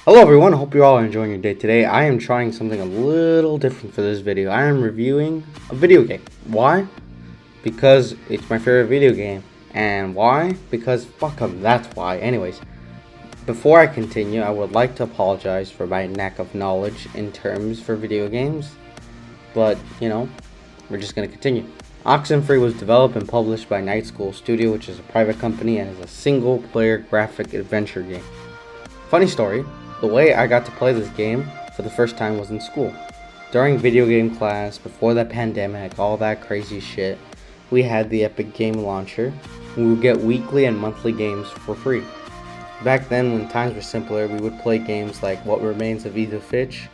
Hello everyone, hope you all are enjoying your day today. I am trying something a little different for this video. I am reviewing a video game. Why? Because it's my favorite video game. And why? Because fuck 'em, that's why. Anyways, before I continue, I would like to apologize for my lack of knowledge in terms for video games. But, we're just going to continue. Oxenfree was developed and published by Night School Studio, which is a private company and is a single-player graphic adventure game. Funny story. The way I got to play this game for the first time was in school. During video game class, before the pandemic, all that crazy shit, we had the Epic Game Launcher. We would get weekly and monthly games for free. Back then, when times were simpler, we would play games like What Remains of Edith Finch,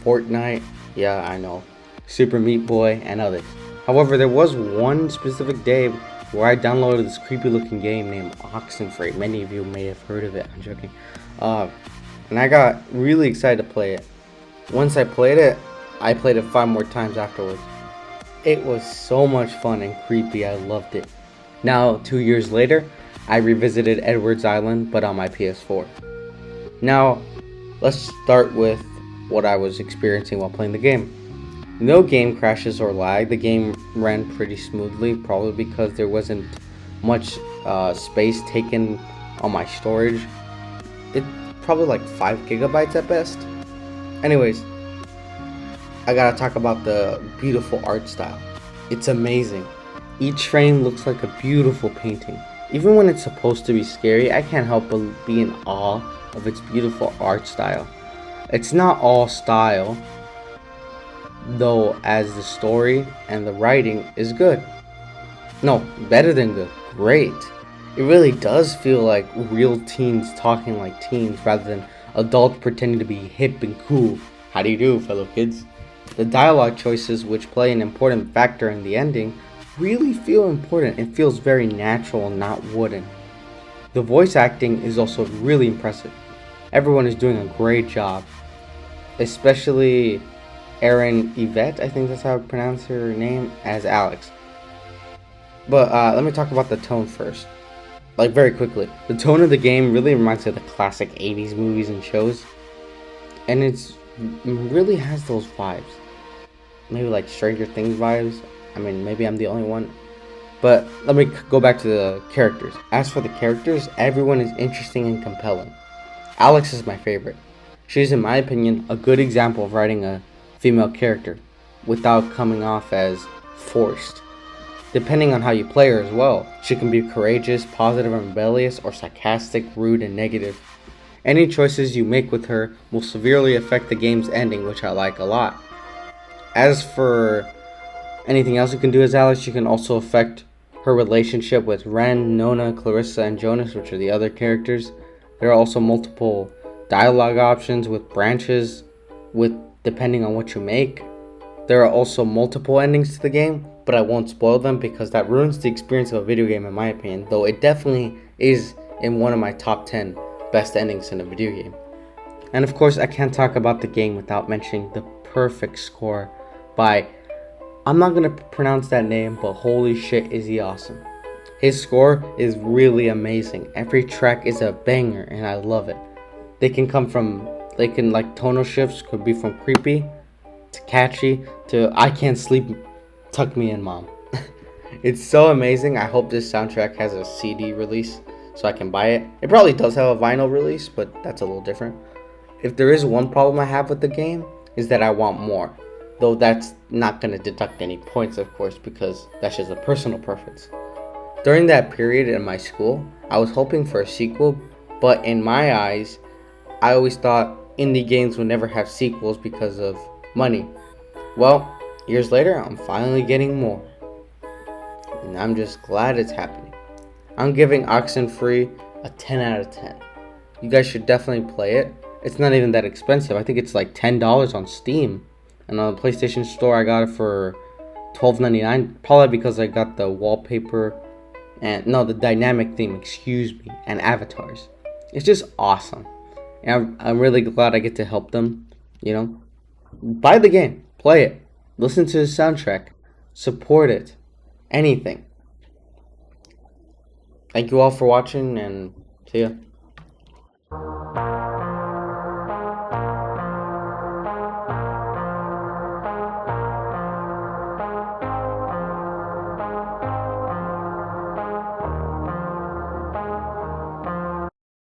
Fortnite, yeah, I know, Super Meat Boy, and others. However, there was one specific day where I downloaded this creepy looking game named Oxenfree. Many of you may have heard of it, I'm joking. And I got really excited to play it. Once I played it, I played it 5 more times afterwards. It was so much fun and creepy, I loved it. Now, 2 years later, I revisited Edward's Island, but on my PS4. Now, let's start with what I was experiencing while playing the game. No game crashes or lag. The game ran pretty smoothly, probably because there wasn't much space taken on my storage. It probably like 5 gigabytes at best. Anyways, I gotta talk about the beautiful art style. It's amazing. Each frame looks like a beautiful painting. Even when it's supposed to be scary, I can't help but be in awe of its beautiful art style. It's not all style, though, as the story and the writing is good. No, better than good. Great. It really does feel like real teens talking like teens rather than adults pretending to be hip and cool. How do you do, fellow kids? The dialogue choices, which play an important factor in the ending, really feel important. It feels very natural and not wooden. The voice acting is also really impressive. Everyone is doing a great job, especially Erin Yvette, I think that's how I pronounce her name, as Alex. But let me talk about the tone first. Like, very quickly, the tone of the game really reminds me of the classic 80s movies and shows, and it really has those vibes. Maybe like Stranger Things vibes. I mean, maybe I'm the only one. But let me go back to the characters. As for the characters, everyone is interesting and compelling. Alex is my favorite. She's, in my opinion, a good example of writing a female character without coming off as forced. Depending on how you play her as well, she can be courageous, positive and rebellious, or sarcastic, rude and negative. Any choices you make with her will severely affect the game's ending, which I like a lot. As for anything else you can do as Alex, you can also affect her relationship with Ren, Nona, Clarissa, and Jonas, which are the other characters. There are also multiple dialogue options with branches, depending on what you make. There are also multiple endings to the game, but I won't spoil them because that ruins the experience of a video game in my opinion, though it definitely is in one of my top 10 best endings in a video game. And of course, I can't talk about the game without mentioning the perfect score by, I'm not going to pronounce that name, but holy shit is he awesome. His score is really amazing. Every track is a banger and I love it. They can like tonal shifts could be from creepy to catchy to I can't sleep, tuck me in mom. It's so amazing. I hope this soundtrack has a CD release so I can buy it. It probably does have a vinyl release, but that's a little different. If there is one problem I have with the game, is that I want more. Though that's not going to deduct any points, of course, because that's just a personal preference. During that period in my school, I was hoping for a sequel, but in my eyes, I always thought indie games would never have sequels because of money. Well, years later, I'm finally getting more. And I'm just glad it's happening. I'm giving Oxenfree a 10 out of 10. You guys should definitely play it. It's not even that expensive. I think it's like $10 on Steam. And on the PlayStation Store, I got it for $12.99. Probably because I got the wallpaper the dynamic theme, and avatars. It's just awesome. And I'm really glad I get to help them, Buy the game. Play it. Listen to the soundtrack. Support it. Anything. Thank you all for watching, and see ya.